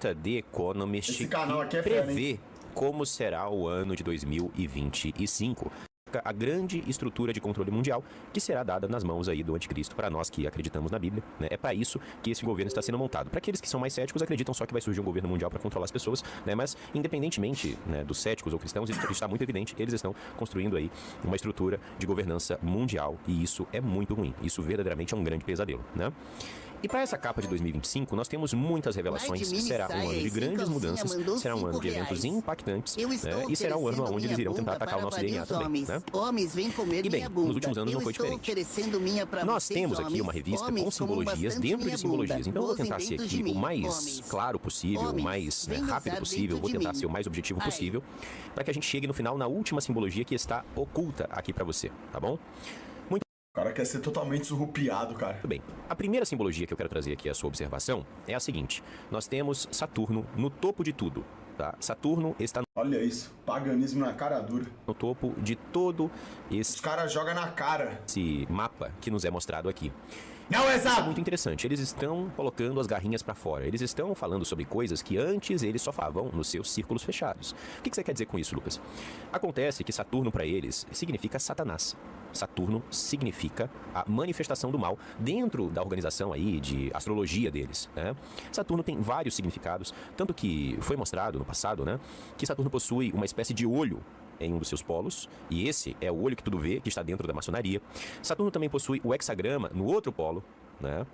revista The Economist Esse canal aqui que é fera, prevê como será o ano de 2025. A grande estrutura de controle mundial que será dada nas mãos aí do anticristo para nós que acreditamos na Bíblia, né? É para isso que esse governo está sendo montado. Para aqueles que são mais céticos, acreditam só que vai surgir um governo mundial para controlar as pessoas, né? Mas independentemente, né, dos céticos ou cristãos, isso está muito evidente, eles estão construindo aí uma estrutura de governança mundial e isso é muito ruim. Isso verdadeiramente é um grande pesadelo, né? E para essa capa de 2025, nós temos muitas revelações. Será um ano de grandes mudanças, será um ano de eventos impactantes, né? E será um ano onde eles irão tentar atacar o nosso DNA também, né? E bem, nos últimos anos não foi diferente. Nós temos aqui uma revista com simbologias dentro de simbologias. Então eu vou tentar ser aqui o mais claro possível, o mais rápido possível, vou tentar ser o mais objetivo possível, para que a gente chegue no final na última simbologia que está oculta aqui para você, tá bom? O cara quer ser totalmente surrupiado, cara. Tudo bem. A primeira simbologia que eu quero trazer aqui à sua observação é a seguinte. Nós temos Saturno no topo de tudo, tá? Saturno está... Olha isso, paganismo na cara dura. No topo de todo Os caras jogam na cara. esse mapa que nos é mostrado aqui. Não é Isso é exato! muito interessante. Eles estão colocando as garrinhas pra fora. Eles estão falando sobre coisas que antes eles só falavam nos seus círculos fechados. O que você quer dizer com isso, Lucas? Acontece que Saturno para eles significa Satanás. Saturno significa a manifestação do mal dentro da organização aí de astrologia deles, né? Saturno tem vários significados, tanto que foi mostrado no passado, né, que Saturno possui uma espécie de olho em um dos seus polos, e esse é o olho que tudo vê, que está dentro da maçonaria. Saturno também possui o hexagrama no outro polo, né?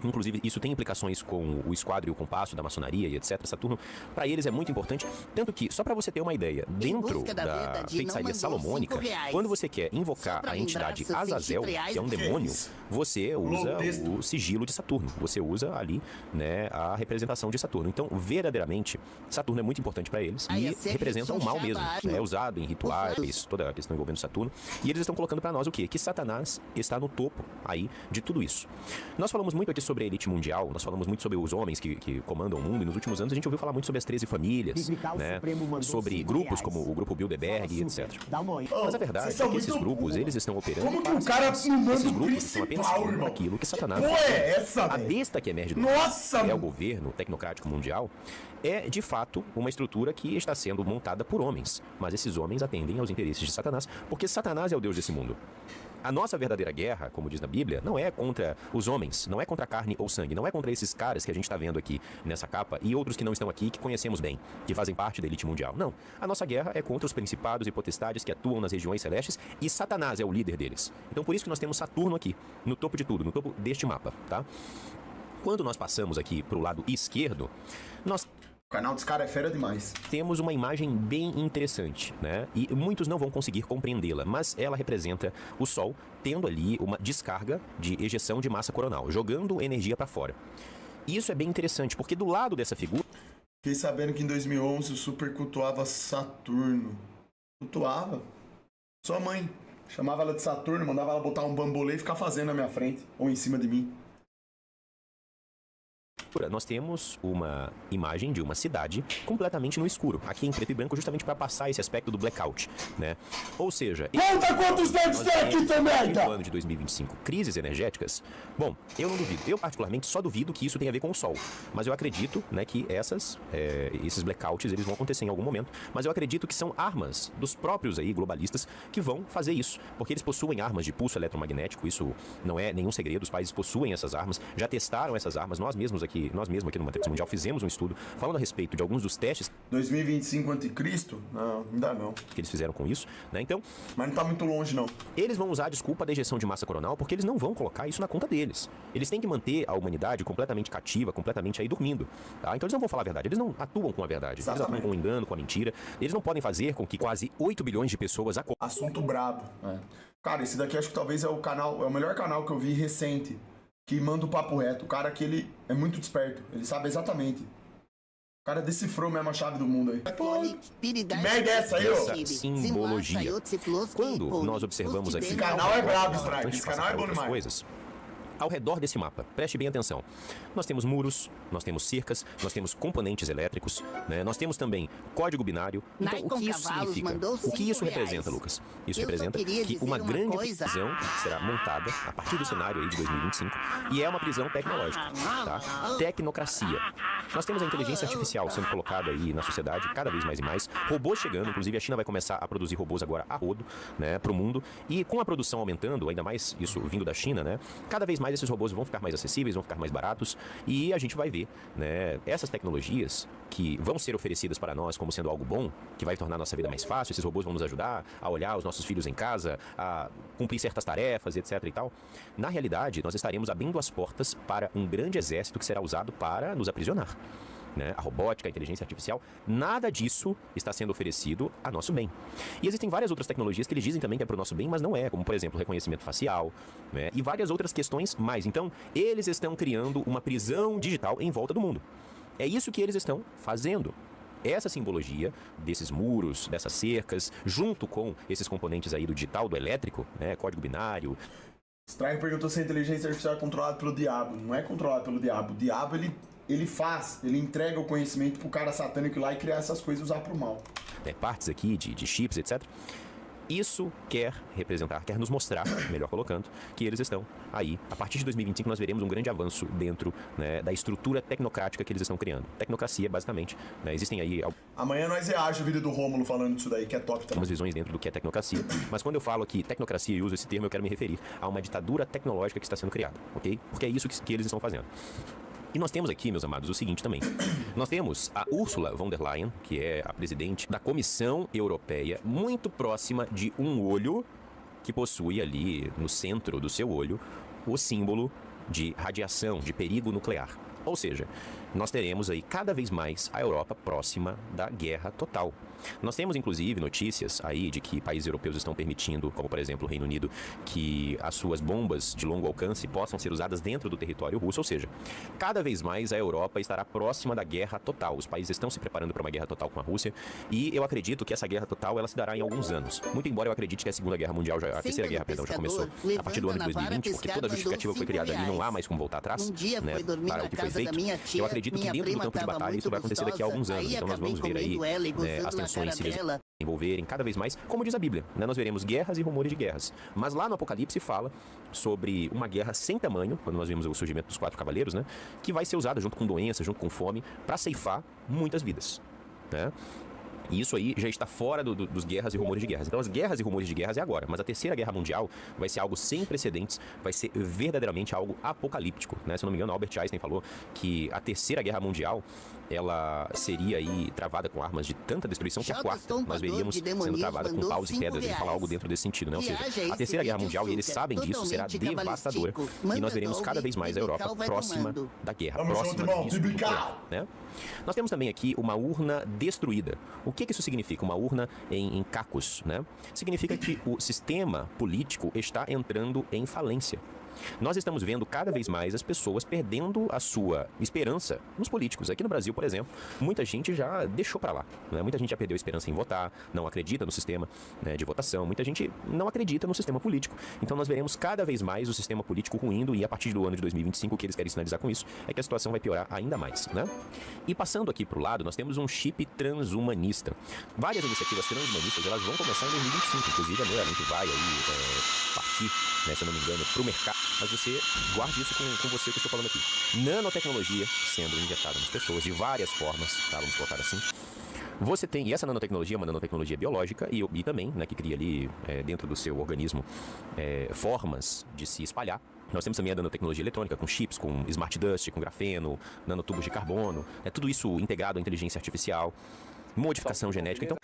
Inclusive, isso tem implicações com o esquadro e o compasso da maçonaria e etc. Saturno, para eles, é muito importante. Tanto que, só para você ter uma ideia, dentro da feitiçaria salomônica, quando você quer invocar a entidade Azazel, que é um demônio, você usa o sigilo de Saturno. Você usa ali, né, a representação de Saturno. Então, verdadeiramente, Saturno é muito importante para eles e representa o mal mesmo. É usado em rituais, toda a questão envolvendo Saturno. E eles estão colocando para nós o quê? Que Satanás está no topo aí de tudo isso. Nós falamos muito aqui sobre a elite mundial, nós falamos muito sobre os homens que comandam o mundo, e nos últimos anos a gente ouviu falar muito sobre as 13 famílias, né? Sobre grupos como o grupo Bilderberg, etc. Mas a verdade é que esses grupos, eles estão operando. Como que o cara esses grupos estão apenas seguindo aquilo que Satanás a besta que emerge do que é o governo tecnocrático mundial, é de fato uma estrutura que está sendo montada por homens, mas esses homens atendem aos interesses de Satanás, porque Satanás é o Deus desse mundo. A nossa verdadeira guerra, como diz na Bíblia, não é contra os homens, não é contra carne ou sangue, não é contra esses caras que a gente está vendo aqui nessa capa e outros que não estão aqui, que conhecemos bem, que fazem parte da elite mundial. Não. A nossa guerra é contra os principados e potestades que atuam nas regiões celestes e Satanás é o líder deles. Então por isso que nós temos Saturno aqui, no topo de tudo, no topo deste mapa, tá? Quando nós passamos aqui para o lado esquerdo, nós... O canal dos caras é fera demais. Temos uma imagem bem interessante, né? E muitos não vão conseguir compreendê-la, mas ela representa o Sol tendo ali uma descarga de ejeção de massa coronal, jogando energia para fora. E isso é bem interessante, porque do lado dessa figura... Fiquei sabendo que em 2011 o Super cultuava Saturno. Cultuava? Sua mãe. Chamava ela de Saturno, mandava ela botar um bambolê e ficar fazendo na minha frente, ou em cima de mim. Nós temos uma imagem de uma cidade completamente no escuro, aqui em preto e branco, justamente para passar esse aspecto do blackout, né? Ou seja... Conta quantos dedos tem aqui, seu merda! No ano de 2025, crises energéticas, bom, eu não duvido. Eu, particularmente, só duvido que isso tenha a ver com o Sol. Mas eu acredito, né, que esses blackouts, eles vão acontecer em algum momento. Mas eu acredito que são armas dos próprios aí globalistas que vão fazer isso. Porque eles possuem armas de pulso eletromagnético, isso não é nenhum segredo, os países possuem essas armas, já testaram essas armas, nós mesmos aqui no Matrix Mundial fizemos um estudo falando a respeito de alguns dos testes 2025 anticristo? Não, ainda não. Que eles fizeram com isso, né? Então... Mas não tá muito longe, não. Eles vão usar a desculpa da ejeção de massa coronal porque eles não vão colocar isso na conta deles. Eles têm que manter a humanidade completamente cativa, completamente aí dormindo, tá? Então eles não vão falar a verdade, eles não atuam com a verdade. Exatamente. Eles atuam com o engano, com a mentira. Eles não podem fazer com que quase 8 bilhões de pessoas... Assunto brabo. Cara, esse daqui acho que talvez é o melhor canal que eu vi recente. Que manda o papo reto. O cara que ele é muito desperto. Ele sabe exatamente. O cara decifrou mesmo a chave do mundo aí. Pô, que merda é essa aí, ó? Essa simbologia. Quando nós observamos aqui... Esse canal é brabo, Strike. Esse canal é bom demais. Coisas, ao redor desse mapa, preste bem atenção. Nós temos muros, nós temos cercas, nós temos componentes elétricos, né? Nós temos também código binário. Então, o que isso significa? O que isso representa, Lucas? Isso representa que uma grande prisão será montada a partir do cenário aí de 2025 e é uma prisão tecnológica, tá? Tecnocracia. Nós temos a inteligência artificial sendo colocada aí na sociedade cada vez mais e mais, robôs chegando, inclusive a China vai começar a produzir robôs agora a rodo, né, para o mundo, e com a produção aumentando, ainda mais isso vindo da China, né, cada vez mais esses robôs vão ficar mais acessíveis, vão ficar mais baratos, e a gente vai ver, né, essas tecnologias que vão ser oferecidas para nós como sendo algo bom, que vai tornar a nossa vida mais fácil, esses robôs vão nos ajudar a olhar os nossos filhos em casa, a cumprir certas tarefas, etc e tal. Na realidade, nós estaremos abrindo as portas para um grande exército que será usado para nos aprisionar. Né? A robótica, a inteligência artificial, nada disso está sendo oferecido a nosso bem. E existem várias outras tecnologias que eles dizem também que é para o nosso bem, mas não é, como por exemplo, reconhecimento facial, né? E várias outras questões mais. Então, eles estão criando uma prisão digital em volta do mundo. É isso que eles estão fazendo. Essa simbologia desses muros, dessas cercas, junto com esses componentes aí do digital, do elétrico, né, código binário. Strike perguntou se a inteligência artificial é controlada pelo diabo. Não é controlada pelo diabo. O diabo, ele entrega o conhecimento pro cara satânico ir lá e criar essas coisas e usar pro mal. Partes aqui de chips, etc. Isso quer representar, quer nos mostrar, melhor colocando, que eles estão aí. A partir de 2025 nós veremos um grande avanço dentro, né, da estrutura tecnocrática que eles estão criando. Tecnocracia, basicamente. Né, existem aí... Amanhã nós reagimos o vídeo do Rômulo falando disso daí, que é top também. Algumas visões dentro do que é tecnocracia. Mas quando eu falo aqui tecnocracia e uso esse termo, eu quero me referir a uma ditadura tecnológica que está sendo criada, ok? Porque é isso que eles estão fazendo. E nós temos aqui, meus amados, o seguinte também. Nós temos a Ursula von der Leyen, que é a presidente da Comissão Europeia, muito próxima de um olho que possui ali no centro do seu olho o símbolo de radiação, de perigo nuclear. Ou seja, nós teremos aí cada vez mais a Europa próxima da guerra total. Nós temos, inclusive, notícias aí de que países europeus estão permitindo, como por exemplo o Reino Unido, que as suas bombas de longo alcance possam ser usadas dentro do território russo. Ou seja, cada vez mais a Europa estará próxima da guerra total. Os países estão se preparando para uma guerra total com a Rússia e eu acredito que essa guerra total ela se dará em alguns anos. Muito embora eu acredite que a Segunda Guerra Mundial, a Terceira Guerra, perdão, já começou a partir do ano de 2020, porque toda a justificativa foi criada ali, não há mais como voltar atrás, né, para o que foi feito. Eu acredito que dentro do campo de batalha isso vai acontecer daqui a alguns anos. Então nós vamos ver aí, né, as tensões se envolverem cada vez mais, como diz a Bíblia, né? Nós veremos guerras e rumores de guerras. Mas lá no Apocalipse fala sobre uma guerra sem tamanho, quando nós vimos o surgimento dos 4 cavaleiros, né? Que vai ser usada junto com doença, junto com fome, para ceifar muitas vidas, né? E isso aí já está fora dos guerras e rumores de guerras. Então as guerras e rumores de guerras é agora. Mas a Terceira Guerra Mundial vai ser algo sem precedentes, vai ser verdadeiramente algo apocalíptico, né? Se eu não me engano, Albert Einstein falou que a Terceira Guerra Mundial ela seria aí travada com armas de tanta destruição que a quarta nós veríamos sendo travada com paus e quedas. Ele fala algo dentro desse sentido, né? Ou seja, a Terceira Guerra Mundial, e eles sabem disso, será devastadora. E nós veremos cada vez mais a Europa próxima da guerra, próxima disso, né? Nós temos também aqui uma urna destruída. O que isso significa? Uma urna em cacos, né? Significa que o sistema político está entrando em falência. Nós estamos vendo cada vez mais as pessoas perdendo a sua esperança nos políticos. Aqui no Brasil, por exemplo, muita gente já deixou para lá, né? Muita gente já perdeu a esperança em votar, não acredita no sistema, né, de votação. Muita gente não acredita no sistema político. Então nós veremos cada vez mais o sistema político ruindo e a partir do ano de 2025 o que eles querem sinalizar com isso é que a situação vai piorar ainda mais, né? E passando aqui para o lado, nós temos um chip transhumanista. Várias iniciativas transhumanistas elas vão começar em 2025. Inclusive a Neuralink vai aí partir, né, se eu não me engano, para o mercado. Mas você guarde isso com você que eu estou falando aqui. Nanotecnologia sendo injetada nas pessoas de várias formas, tá? Vamos colocar assim. Você tem, e essa nanotecnologia é uma nanotecnologia biológica e também, né, que cria ali dentro do seu organismo formas de se espalhar. Nós temos também a nanotecnologia eletrônica, com chips, com smart dust, com grafeno, nanotubos de carbono, tudo isso integrado à inteligência artificial, modificação genética. Então,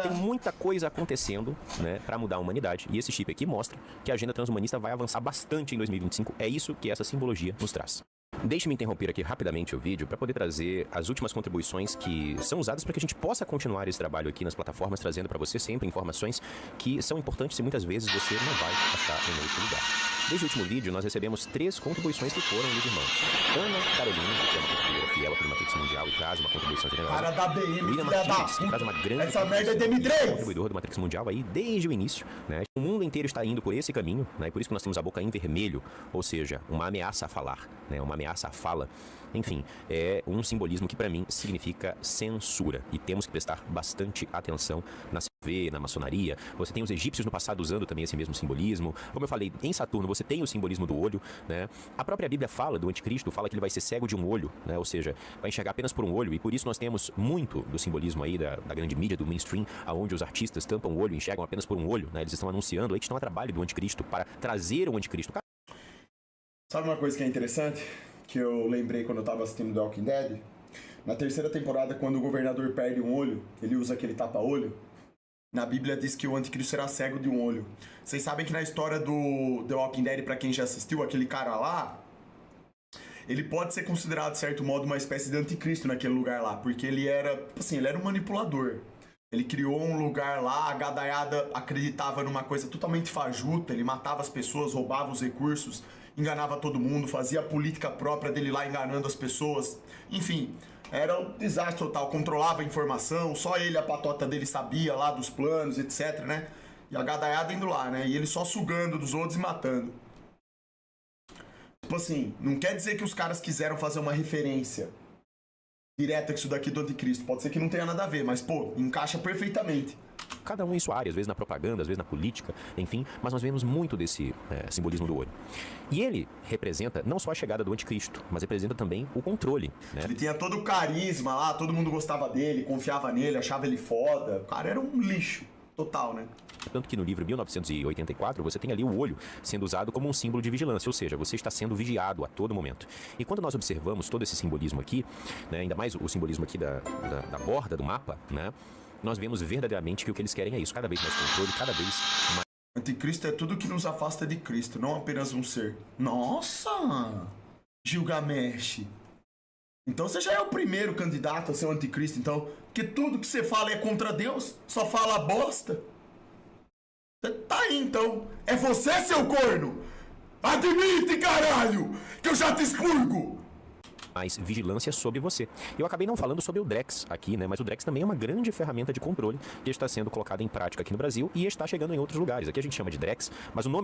tem muita coisa acontecendo, né, para mudar a humanidade. E esse chip aqui mostra que a agenda transhumanista vai avançar bastante em 2025. É isso que essa simbologia nos traz. Deixe-me interromper aqui rapidamente o vídeo para poder trazer as últimas contribuições que são usadas para que a gente possa continuar esse trabalho aqui nas plataformas, trazendo para você sempre informações que são importantes e muitas vezes você não vai achar em outro lugar. Desde o último vídeo, nós recebemos 3 contribuições que foram dos irmãos. Ana Carolina, que é uma contribuidora fiel aqui no Matrix Mundial e traz uma contribuição generosa. Cara da BM, William Martins, que traz uma grande essa merda é DM3! Contribuidor do Matrix Mundial aí desde o início, né? O mundo inteiro está indo por esse caminho, né? E por isso que nós temos a boca em vermelho, ou seja, uma ameaça a falar, né? Uma ameaça ameaça à fala, enfim, é um simbolismo que para mim significa censura. E temos que prestar bastante atenção na CV, na maçonaria. Você tem os egípcios no passado usando também esse mesmo simbolismo. Como eu falei, em Saturno você tem o simbolismo do olho, né? A própria Bíblia fala do anticristo, fala que ele vai ser cego de um olho, né? Ou seja, vai enxergar apenas por um olho. E por isso nós temos muito do simbolismo aí da grande mídia, do mainstream, aonde os artistas tampam o olho e enxergam apenas por um olho, né? Eles estão anunciando aí que estão a trabalho do anticristo para trazer o anticristo. Sabe uma coisa que é interessante? Que eu lembrei quando eu tava assistindo The Walking Dead? Na terceira temporada, quando o governador perde um olho, ele usa aquele tapa-olho. Na Bíblia diz que o anticristo será cego de um olho. Vocês sabem que na história do The Walking Dead, pra quem já assistiu, aquele cara lá, ele pode ser considerado, de certo modo, uma espécie de anticristo naquele lugar lá, porque ele era, assim, ele era um manipulador. Ele criou um lugar lá, a gadaiada acreditava numa coisa totalmente fajuta, ele matava as pessoas, roubava os recursos, enganava todo mundo, fazia a política própria dele lá enganando as pessoas. Enfim, era um desastre total, controlava a informação, só ele, a patota dele sabia lá dos planos, etc, né? E a gadaiada indo lá, né? E ele só sugando dos outros e matando. Tipo assim, não quer dizer que os caras quiseram fazer uma referência direta com isso daqui do anticristo. Pode ser que não tenha nada a ver, mas, pô, encaixa perfeitamente. Cada um em sua área, às vezes na propaganda, às vezes na política, enfim, mas nós vemos muito desse simbolismo do olho. E ele representa não só a chegada do anticristo, mas representa também o controle, né? Ele tinha todo o carisma lá, todo mundo gostava dele, confiava nele, achava ele foda. O cara era um lixo total, né? Tanto que no livro 1984, você tem ali o olho sendo usado como um símbolo de vigilância, ou seja, você está sendo vigiado a todo momento. E quando nós observamos todo esse simbolismo aqui, né, ainda mais o simbolismo aqui da borda do mapa, né, nós vemos verdadeiramente que o que eles querem é isso, cada vez mais controle, cada vez mais... Anticristo é tudo que nos afasta de Cristo, não apenas um ser. Nossa! Gilgamesh! Então você já é o primeiro candidato a ser o anticristo, então, que tudo que você fala é contra Deus, só fala bosta. Tá aí, então. É você, seu corno! Admite, caralho! Que eu já te expurgo! mais vigilância sobre você. Eu acabei não falando sobre o Drex aqui, né? Mas o Drex também é uma grande ferramenta de controle que está sendo colocada em prática aqui no Brasil e está chegando em outros lugares. Aqui a gente chama de Drex, mas o nome